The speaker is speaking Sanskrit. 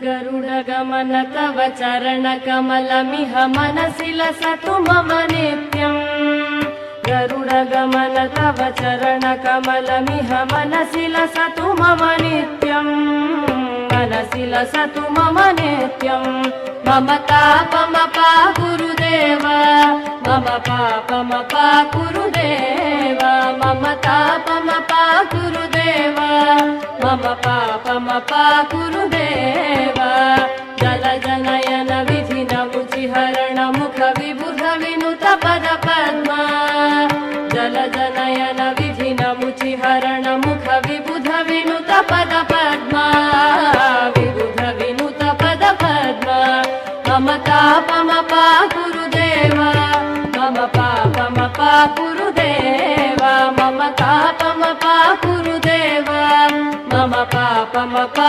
गरुडगमन तव चरणकमलमिह मनसि लसतु मम नित्यम् गरुडगमन तव चरणकमलमिह मनसि लसतु मम नित्यम् मनसि लसतु मम नित्यम् मम तापमपा गुरुदेव मम पापमपा गुरुदेव मम तापमपा गुरुदेव मम पापमपा गुरुदेव जलजनयन विधिनमुचिहरण मुख विबुध विनुत पद पद्मा जलजनयन विधिनमुचिहरण मुख विबुध विनुत पद पद्मा विबुध विनुत पद पद्मा मम तापमपा गुरुदेव मम पापमपा गुरुदेव मम तापमपा गुरुदेव मम पापमपा